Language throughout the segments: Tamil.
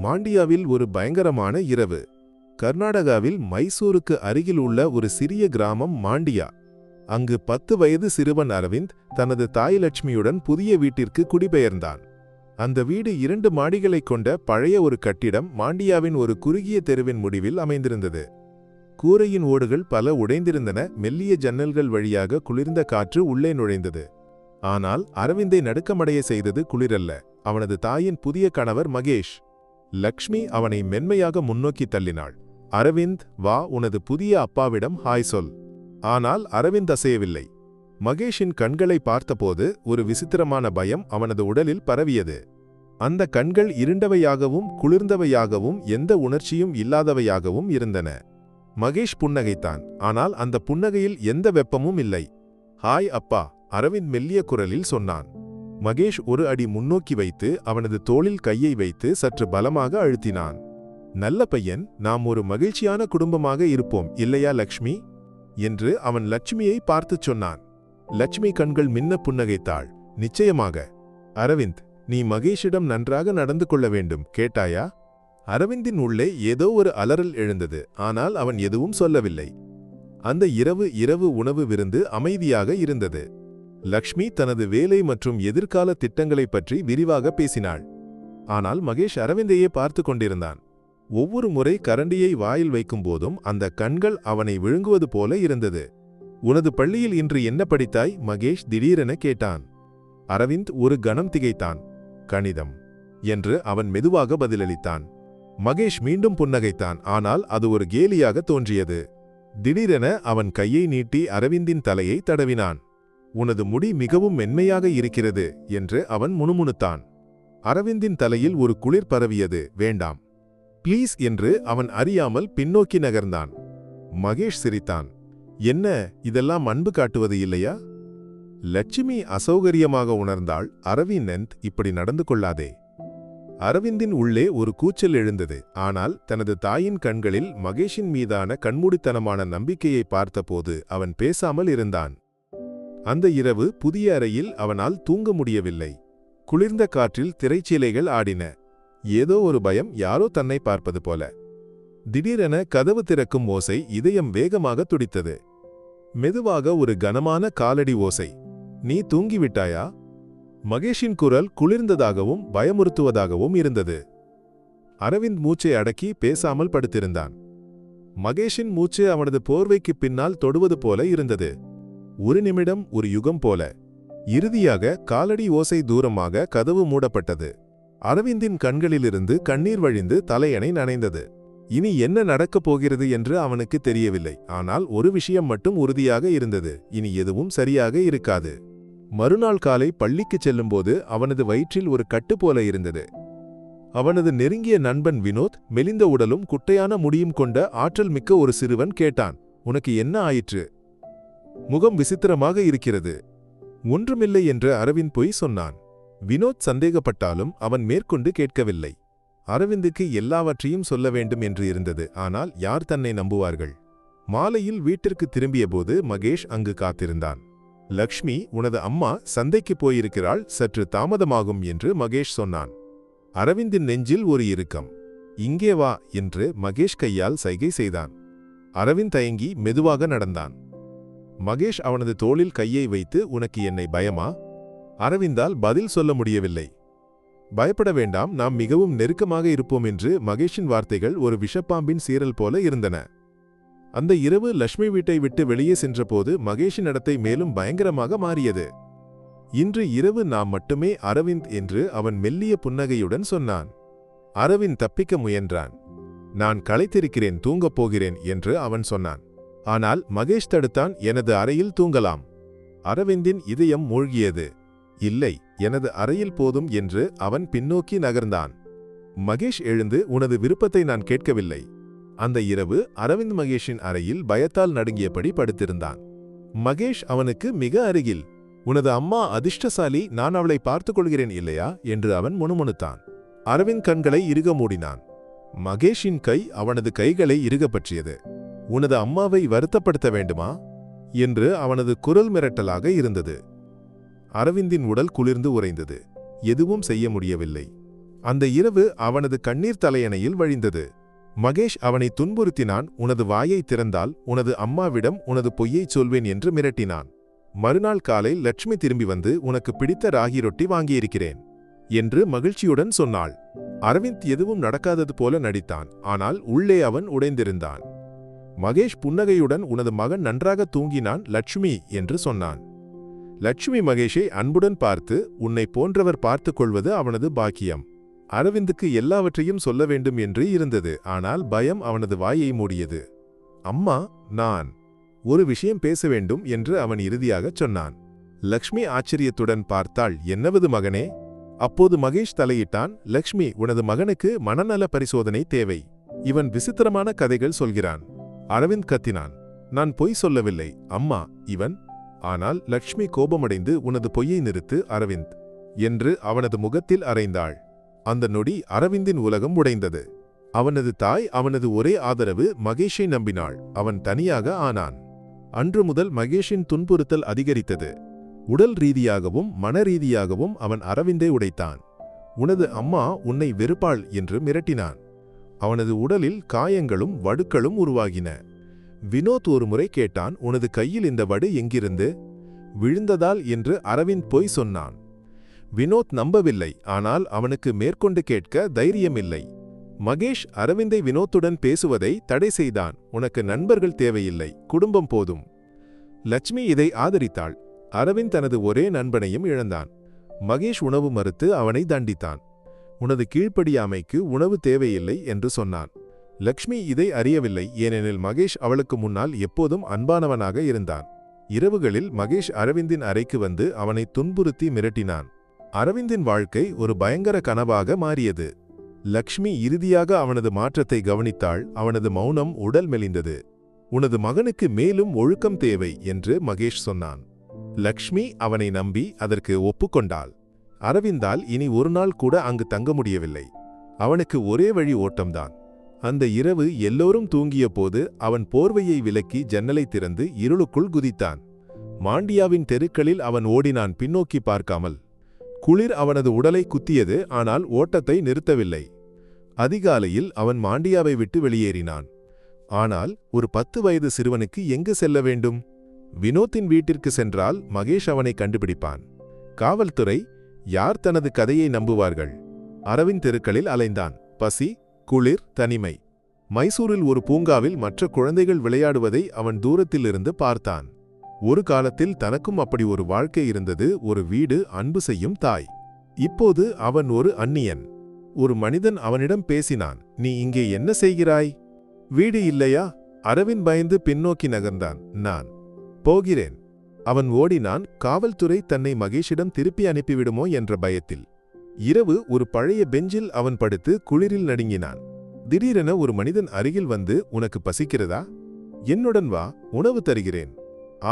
மாண்டியாவில் ஒரு பயங்கரமான இரவு. கர்நாடகாவில் மைசூருக்கு அருகில் உள்ள ஒரு சிறிய கிராமம் மாண்டியா. அங்கு 10 வயது சிறுவன் அரவிந்த் தனது தாய் லட்சுமியுடன் புதிய வீட்டிற்கு குடிபெயர்ந்தான். அந்த வீடு 2 மாடிகளைக் கொண்ட பழைய ஒரு கட்டிடம் மாண்டியாவின் ஒரு குறுகிய தெருவின் முடிவில் அமைந்திருந்தது. கூரையின் ஓடுகள் பல உடைந்திருந்தன. மெல்லிய ஜன்னல்கள் வழியாக குளிர்ந்த காற்று உள்ளே நுழைந்தது. ஆனால் அரவிந்தை நடுக்கமடைய செய்தது குளிரல்ல, அவனது தாயின் புதிய கணவர் மகேஷ். லக்ஷ்மி அவனை மென்மையாக முன்னோக்கி தள்ளினாள். அரவிந்த், வா, உனது புதிய அப்பாவிடம் ஹாய் சொல். ஆனால் அரவிந்த் அசையவில்லை. மகேஷின் கண்களை பார்த்தபோது ஒரு விசித்திரமான பயம் அவனது உடலில் பரவியது. அந்த கண்கள் இருண்டவையாகவும் குளிர்ந்தவையாகவும் எந்த உணர்ச்சியும் இல்லாதவையாகவும் இருந்தன. மகேஷ் புன்னகைத்தான், ஆனால் அந்த புன்னகையில் எந்த வெப்பமும் இல்லை. ஹாய் அப்பா, அரவிந்த் மெல்லிய குரலில் சொன்னான். மகேஷ் ஒரு அடி முன்னோக்கி வைத்து அவனது தோளில் கையை வைத்து சற்று பலமாக அழுத்தினான். நல்ல பையன், நாம் ஒரு மகிழ்ச்சியான குடும்பமாக இருப்போம் இல்லையா லக்ஷ்மி என்று அவன் லட்சுமியை பார்த்துச் சொன்னான். லட்சுமி கண்கள் மின்ன புன்னகைத்தாள். நிச்சயமாக அரவிந்த், நீ மகேஷிடம் நன்றாக நடந்து கொள்ள வேண்டும், கேட்டாயா? அரவிந்தின் உள்ளே ஏதோ ஒரு அலறல் எழுந்தது, ஆனால் அவன் எதுவும் சொல்லவில்லை. அந்த இரவு உணவு விருந்து அமைதியாக இருந்தது. லக்ஷ்மி தனது வேலை மற்றும் எதிர்கால திட்டங்களைப் பற்றி விரிவாக பேசினாள். ஆனால் மகேஷ் அரவிந்தையே பார்த்து கொண்டிருந்தான். ஒவ்வொரு முறை கரண்டியை வாயில் வைக்கும்போதும் அந்த கண்கள் அவனை விழுங்குவது போல இருந்தது. உனது பள்ளியில் இன்று என்ன படித்தாய்? மகேஷ் திடீரென கேட்டான். அரவிந்த் ஒரு கணம் திகைத்தான். கணிதம் என்று அவன் மெதுவாக பதிலளித்தான். மகேஷ் மீண்டும் புன்னகைத்தான், ஆனால் அது ஒரு கேலியாக தோன்றியது. திடீரென அவன் கையை நீட்டி அரவிந்தின் தலையை தடவினான். உனது முடி மிகவும் மென்மையாக இருக்கிறது என்று அவன் முணுமுணுத்தான். அரவிந்தின் தலையில் ஒரு குளிர் பரவியது. வேண்டாம் ப்ளீஸ் என்று அவன் அறியாமல் பின்னோக்கி நகர்ந்தான். மகேஷ் சிரித்தான். என்ன, இதெல்லாம் அன்பு காட்டுவது இல்லையா? லட்சுமி அசௌகரியமாக உணர்ந்தாள். அரவிந்த், இப்படி நடந்து கொள்ளாதே. அரவிந்தின் உள்ளே ஒரு கூச்சல் எழுந்தது. ஆனால் தனது தாயின் கண்களில் மகேஷின் மீதான கண்மூடித்தனமான நம்பிக்கையை பார்த்தபோது அவன் பேசாமல் இருந்தான். அந்த இரவு புதிய அறையில் அவனால் தூங்க முடியவில்லை. குளிர்ந்த காற்றில் திரைச்சீலைகள் ஆடின. ஏதோ ஒரு பயம், யாரோ தன்னை பார்ப்பது போல. திடீரென கதவு திறக்கும் ஓசை இதயம் வேகமாக துடித்தது. மெதுவாக ஒரு கனமான காலடி ஓசை. நீ தூங்கிவிட்டாயா? மகேஷின் குரல் குளிர்ந்ததாகவும் பயமுறுத்துவதாகவும் இருந்தது. அரவிந்த் மூச்சை அடக்கி பேசாமல் படுத்திருந்தான். மகேஷின் மூச்சு அவனது போர்வைக்கு பின்னால் தொடுவது போல இருந்தது. ஒரு நிமிடம், ஒரு யுகம் போல. இறுதியாக காலடி ஓசை தூரமாக கதவு மூடப்பட்டது. அரவிந்தின் கண்களிலிருந்து கண்ணீர் வழிந்து தலையணை நனைந்தது. இனி என்ன நடக்கப் போகிறது என்று அவனுக்கு தெரியவில்லை. ஆனால் ஒரு விஷயம் மட்டும் உறுதியாக இருந்தது, இனி எதுவும் சரியாக இருக்காது. மறுநாள் காலை பள்ளிக்குச் செல்லும்போது அவனது வயிற்றில் ஒரு கட்டு போல இருந்தது. அவனது நெருங்கிய நண்பன் வினோத், மெலிந்த உடலும் குட்டையான முடியும் கொண்ட ஆற்றல் மிக்க ஒரு சிறுவன் கேட்டான், உனக்கு என்ன ஆயிற்று? முகம் விசித்திரமாக இருக்கிறது. ஒன்றுமில்லை என்று அரவிந்த் பொய் சொன்னான். வினோத் சந்தேகப்பட்டாலும் அவன் மேற்கொண்டு கேட்கவில்லை. அரவிந்துக்கு எல்லாவற்றையும் சொல்ல வேண்டும் என்று இருந்தது. ஆனால் யார் தன்னை நம்புவார்கள்? மாலையில் வீட்டிற்கு திரும்பியபோது மகேஷ் அங்கு காத்திருந்தான். லக்ஷ்மி, உனது அம்மா சந்தைக்கு போயிருக்கிறாள், சற்று தாமதமாகும் என்று மகேஷ் சொன்னான். அரவிந்தின் நெஞ்சில் ஒரு இறுக்கம். இங்கே வா என்று மகேஷ் கையால் சைகை செய்தான். அரவிந்த் தயங்கி மெதுவாக நடந்தான். மகேஷ் அவனது தோளில் கையை வைத்து, உனக்கு என்னை பயமா? அரவிந்தால் பதில் சொல்ல முடியவில்லை. பயப்பட வேண்டாம், நாம் மிகவும் நெருக்கமாக இருப்போம் என்று மகேஷின் வார்த்தைகள் ஒரு விஷப்பாம்பின் சீரல் போல இருந்தன. அந்த இரவு லட்சுமி வீட்டை விட்டு வெளியே சென்றபோது மகேஷின் நடத்தை மேலும் பயங்கரமாக மாறியது. இன்று இரவு நாம் மட்டுமே அரவிந்த் என்று அவன் மெல்லிய புன்னகையுடன் சொன்னான். அரவிந்த் தப்பிக்க முயன்றான். நான் களைத்திருக்கிறேன், தூங்கப் போகிறேன் என்று அவன் சொன்னான். ஆனால் மகேஷ் தடுத்தான். எனது அறையில் தூங்கலாம். அரவிந்தின் இதயம் மூழ்கியது. இல்லை, எனது அறையில் போதும் என்று அவன் பின்னோக்கி நகர்ந்தான். மகேஷ் எழுந்து, உனது விருப்பத்தை நான் கேட்கவில்லை. அந்த இரவு அரவிந்த் மகேஷின் அறையில் பயத்தால் நடுங்கியபடி படுத்திருந்தான். மகேஷ் அவனுக்கு மிக அருகில். உனது அம்மா அதிர்ஷ்டசாலி, நான் அவளை பார்த்துக் கொள்கிறேன் இல்லையா என்று அவன் முணுமுணுத்தான். அரவிந்த் கண்களை இறுக மூடினான். மகேஷின் கை அவனது கைகளை இறுக பற்றியது. உனது அம்மாவை வருத்தப்படுத்த வேண்டுமா என்று அவனது குரல் மிரட்டலாக இருந்தது. அரவிந்தின் உடல் குளிர்ந்து உறைந்தது. எதுவும் செய்ய முடியவில்லை. அந்த இரவு அவனது கண்ணீர் தலையணையில் வழிந்தது. மகேஷ் அவனை துன்புறுத்தினான். உனது வாயை திறந்தால் உனது அம்மாவிடம் உனது பொய்யைச் சொல்வேன் என்று மிரட்டினான். மறுநாள் காலை லட்சுமி திரும்பி வந்து உனக்கு பிடித்த ராகி ரொட்டி வாங்கியிருக்கிறேன் என்று மகிழ்ச்சியுடன் சொன்னாள். அரவிந்த் எதுவும் நடக்காதது போல நடித்தான். ஆனால் உள்ளே அவன் உடைந்திருந்தான். மகேஷ் புன்னகையுடன் உனது மகன் நன்றாக தூங்கினான் லட்சுமி என்று சொன்னான். லட்சுமி மகேஷை அன்புடன் பார்த்து உன்னை போன்றவர் பார்த்து கொள்வது அவனது பாக்கியம். அரவிந்துக்கு எல்லாவற்றையும் சொல்ல வேண்டும் என்று இருந்தது. ஆனால் பயம் அவனது வாயை மூடியது. அம்மா, நான் ஒரு விஷயம் பேச வேண்டும் என்று அவன் இறுதியாகச் சொன்னான். லக்ஷ்மி ஆச்சரியத்துடன் பார்த்தாள். என்னவது மகனே? அப்போது மகேஷ் தலையிட்டான். லக்ஷ்மி, உனது மகனுக்கு மனநல பரிசோதனை தேவை. இவன் விசித்திரமான கதைகள் சொல்கிறான். அரவிந்த் கத்தினான். நான் பொய் சொல்லவில்லை அம்மா, இவன். ஆனால் லக்ஷ்மி கோபமடைந்து உனது பொய்யை நிறுத்து அரவிந்த் என்று அவனது முகத்தில் அறைந்தாள். அந்த நொடி அரவிந்தின் உலகம் உடைந்தது. அவனது தாய், அவனது ஒரே ஆதரவு, மகேஷை நம்பினாள். அவன் தனியாக ஆனான். அன்று முதல் மகேஷின் துன்புறுத்தல் அதிகரித்தது. உடல் ரீதியாகவும் மனரீதியாகவும் அவன் அரவிந்தை உடைத்தான். உனது அம்மா உன்னை வெறுப்பாள் என்று மிரட்டினான். அவனது உடலில் காயங்களும் வடுக்களும் உருவாகின. வினோத் ஒருமுறை கேட்டான், உனது கையில் இந்த வடு எங்கிருந்து விழுந்ததால் என்று அரவிந்த் பொய் சொன்னான். வினோத் நம்பவில்லை. ஆனால் அவனுக்கு மேற்கொண்டு கேட்க தைரியமில்லை. மகேஷ் அரவிந்தை வினோத்துடன் பேசுவதை தடை செய்தான். உனக்கு நண்பர்கள் தேவையில்லை, குடும்பம் போதும். லட்சுமி இதை ஆதரித்தாள். அரவிந்த் தனது ஒரே நண்பனையும் இழந்தான். மகேஷ் உணவு மறுத்து அவனை தண்டித்தான். உனது கீழ்ப்படியாமைக்கு உணவு தேவையில்லை என்று சொன்னான். லக்ஷ்மி இதை அறியவில்லை. ஏனெனில் மகேஷ் அவளுக்கு முன்னால் எப்போதும் அன்பானவனாக இருந்தான். இரவுகளில் மகேஷ் அரவிந்தின் அறைக்கு வந்து அவனை துன்புறுத்தி மிரட்டினான். அரவிந்தின் வாழ்க்கை ஒரு பயங்கர கனவாக மாறியது. லக்ஷ்மி இறுதியாக அவனது மாற்றத்தை கவனித்தாள். அவனது மௌனம் உடல் மெலிந்தது. உனது மகனுக்கு மேலும் ஒழுக்கம் தேவை என்று மகேஷ் சொன்னான். லக்ஷ்மி அவனை நம்பி அதற்கு ஒப்புக்கொண்டாள். அரவிந்தால் இனி ஒரு நாள் கூட அங்கு தங்க முடியவில்லை. அவனுக்கு ஒரே வழி ஓட்டம்தான். அந்த இரவு எல்லோரும் தூங்கிய போது அவன் போர்வையை விலக்கி ஜன்னலை திறந்து இருளுக்குள் குதித்தான். மாண்டியாவின் தெருக்களில் அவன் ஓடினான், பின்னோக்கி பார்க்காமல். குளிர் அவனது உடலை குத்தியது. ஆனால் ஓட்டத்தை நிறுத்தவில்லை. அதிகாலையில் அவன் மாண்டியாவை விட்டு வெளியேறினான். ஆனால் ஒரு 10 வயது சிறுவனுக்கு எங்கு செல்ல வேண்டும்? வினோத்தின் வீட்டிற்கு சென்றால் மகேஷ் அவனை கண்டுபிடிப்பான். காவல்துறை, யார் தனது கதையை நம்புவார்கள்? அரவிந்த் தெருக்களில் அலைந்தான். பசி, குளிர், தனிமை. மைசூரில் ஒரு பூங்காவில் மற்ற குழந்தைகள் விளையாடுவதை அவன் தூரத்திலிருந்து பார்த்தான். ஒரு காலத்தில் தனக்கும் அப்படி ஒரு வாழ்க்கை இருந்தது. ஒரு வீடு, அன்பு செய்யும் தாய். இப்போது அவன் ஒரு அந்நியன். ஒரு மனிதன் அவனிடம் பேசினான். நீ இங்கே என்ன செய்கிறாய்? வீடு இல்லையா? அரவிந்த் பயந்து பின்னோக்கி நகர்ந்தான். நான் போகிறேன். அவன் ஓடினான். காவல்துறை தன்னை மகேஷிடம் திருப்பி அனுப்பிவிடுமோ என்ற பயத்தில். இரவு ஒரு பழைய பெஞ்சில் அவன் படுத்து குளிரில் நடுங்கினான். திடீரென ஒரு மனிதன் அருகில் வந்து, உனக்கு பசிக்கிறதா? என்னுடன் வா, உணவு தருகிறேன்.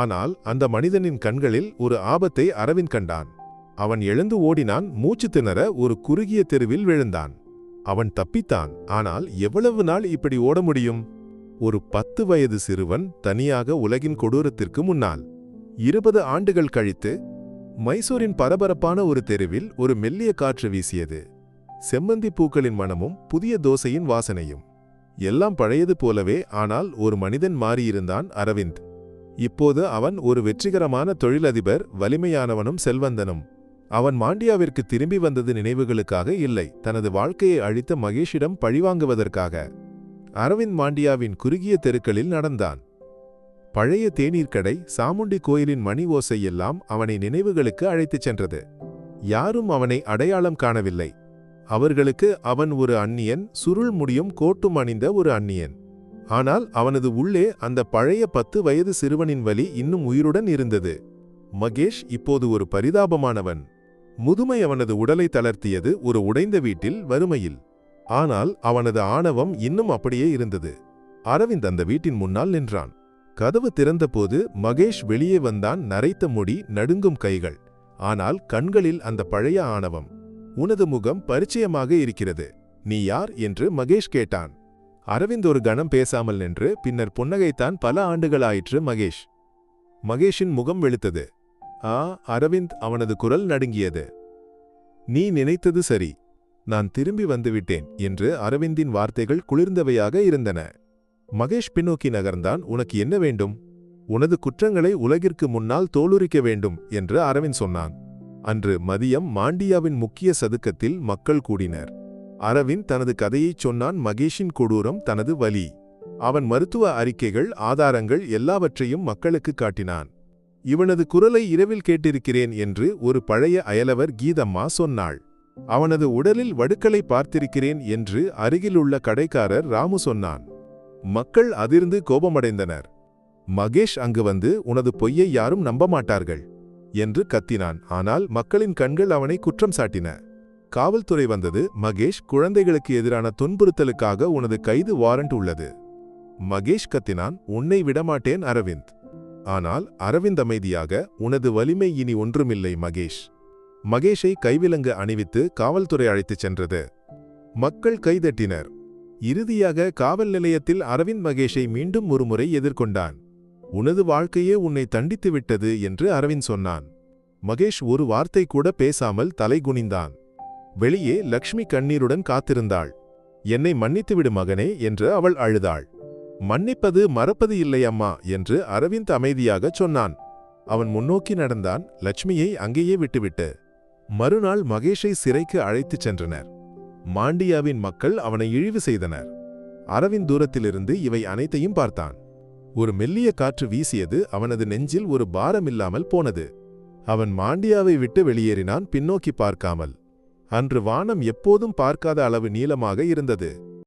ஆனால் அந்த மனிதனின் கண்களில் ஒரு ஆபத்தை அரவிந்த் கண்டான். அவன் எழுந்து ஓடினான். மூச்சு திணற ஒரு குறுகிய தெருவில் விழுந்தான். அவன் தப்பித்தான். ஆனால் எவ்வளவு நாள் இப்படி ஓட முடியும்? ஒரு 10 வயது சிறுவன் தனியாக உலகின் கொடூரத்திற்கு முன்னால். 20 ஆண்டுகள் கழித்து மைசூரின் பரபரப்பான ஒரு தெருவில் ஒரு மெல்லிய காற்று வீசியது. செம்மந்தி பூக்களின் மணமும் புதிய தோசையின் வாசனையும். எல்லாம் பழையது போலவே. ஆனால் ஒரு மனிதன் மாறியிருந்தான், அரவிந்த். இப்போது அவன் ஒரு வெற்றிகரமான தொழிலதிபர், வலிமையானவனும் செல்வந்தனும். அவன் மாண்டியாவிற்கு திரும்பி வந்தது நினைவுகளுக்காக இல்லை, தனது வாழ்க்கையை அழித்த மகேஷிடம் பழிவாங்குவதற்காக. அரவிந்த் மாண்டியாவின் குறுகிய தெருக்களில் நடந்தான். பழைய தேநீர் கடை, சாமுண்டி கோயிலின் மணி ஓசை எல்லாம் அவனை நினைவுகளுக்கு அழைத்துச் சென்றது. யாரும் அவனை அடையாளம் காணவில்லை. அவர்களுக்கு அவன் ஒரு அந்நியன், சுருள் முடியும் கோட்டும் அணிந்த ஒரு அந்நியன். ஆனால் அவனது உள்ளே அந்த பழைய 10 வயது சிறுவனின் வலி இன்னும் உயிருடன் இருந்தது. மகேஷ் இப்போது ஒரு பரிதாபமானவன். முதுமை அவனது உடலை தளர்த்தியது, ஒரு உடைந்த வீட்டில், வறுமையில். ஆனால் அவனது ஆணவம் இன்னும் அப்படியே இருந்தது. அரவிந்த் அந்த வீட்டின் முன்னால் நின்றான். கதவு திறந்தபோது மகேஷ் வெளியே வந்தான். நரைத்த முடி, நடுங்கும் கைகள். ஆனால் கண்களில் அந்த பழைய ஆணவம். உனது முகம் பரிச்சயமாக இருக்கிறது. நீ யார் என்று மகேஷ் கேட்டான். அரவிந்த் ஒரு கணம் பேசாமல் நின்று பின்னர் புன்னகைத்தான். பல ஆண்டுகளாயிற்று மகேஷ். மகேஷின் முகம் வெளுத்தது. அரவிந்த், அவனது குரல் நடுங்கியது. நீ நினைத்தது சரி. நான் திரும்பி வந்துவிட்டேன் என்று அரவிந்தின் வார்த்தைகள் குளிர்ந்தவையாக இருந்தன. மகேஷ் பின்னோக்கி நகர்ந்தான். உனக்கு என்ன வேண்டும்? உனது குற்றங்களை உலகிற்கு முன்னால் தோலுரிக்க வேண்டும் என்று அரவிந்த் சொன்னான். அன்று மதியம் மாண்டியாவின் முக்கிய சதுக்கத்தில் மக்கள் கூடினர். அரவிந்த் தனது கதையைச் சொன்னான். மகேஷின் கொடூரம், தனது வலி, அவன் மருத்துவ அறிக்கைகள், ஆதாரங்கள் எல்லாவற்றையும் மக்களுக்கு காட்டினான். இவனது குரலை இரவில் கேட்டிருக்கிறேன் என்று ஒரு பழைய அயலவர் கீதம்மா சொன்னாள். அவனது உடலில் வடுக்களை பார்த்திருக்கிறேன் என்று அருகிலுள்ள கடைக்காரர் ராமு சொன்னான். மக்கள் அதிர்ந்து கோபமடைந்தனர். மகேஷ் அங்கு வந்து, உனது பொய்யை யாரும் நம்ப மாட்டார்கள் என்று கத்தினான். ஆனால் மக்களின் கண்கள் அவனை குற்றம் சாட்டின. காவல்துறை வந்தது. மகேஷ், குழந்தைகளுக்கு எதிரான துன்புறுத்தலுக்காக உனது கைது வாரண்ட் உள்ளது. மகேஷ் கத்தினான். உன்னை விடமாட்டேன் அரவிந்த். ஆனால் அரவிந்த் அமைதியாக, உனது வலிமை இனி ஒன்றுமில்லை மகேஷ். மகேஷை கைவிலங்கு அணிவித்து காவல்துறை அழைத்துச் சென்றது. மக்கள் கைதட்டினர். இறுதியாக காவல் நிலையத்தில் அரவிந்த் மகேஷை மீண்டும் ஒருமுறை எதிர்கொண்டான். உனது வாழ்க்கையே உன்னை தண்டித்து விட்டது என்று அரவிந்த் சொன்னான். மகேஷ் ஒரு வார்த்தை கூட பேசாமல் தலை குனிந்தான். வெளியே லக்ஷ்மி கண்ணீருடன் காத்திருந்தாள். என்னை மன்னித்துவிடு மகனே என்று அவள் அழுதாள். மன்னிப்பது மறப்பது இல்லை அம்மா என்று அரவிந்த் அமைதியாகச் சொன்னான். அவன் முன்னோக்கி நடந்தான். லட்சுமியை அங்கேயே விட்டுவிட்டு. மறுநாள் மகேஷை சிறைக்கு அழைத்துச் சென்றனர். மாண்டியாவின் மக்கள் அவனை இழிவு செய்தனர். அரவிந்த் தூரத்திலிருந்து இவை அனைத்தையும் பார்த்தான். ஒரு மெல்லிய காற்று வீசியது. அவனது நெஞ்சில் ஒரு பாரமில்லாமல் போனது. அவன் மாண்டியாவை விட்டு வெளியேறினான், பின்னோக்கி பார்க்காமல். அன்று வானம் எப்போதும் பார்க்காத அளவு நீளமாக இருந்தது.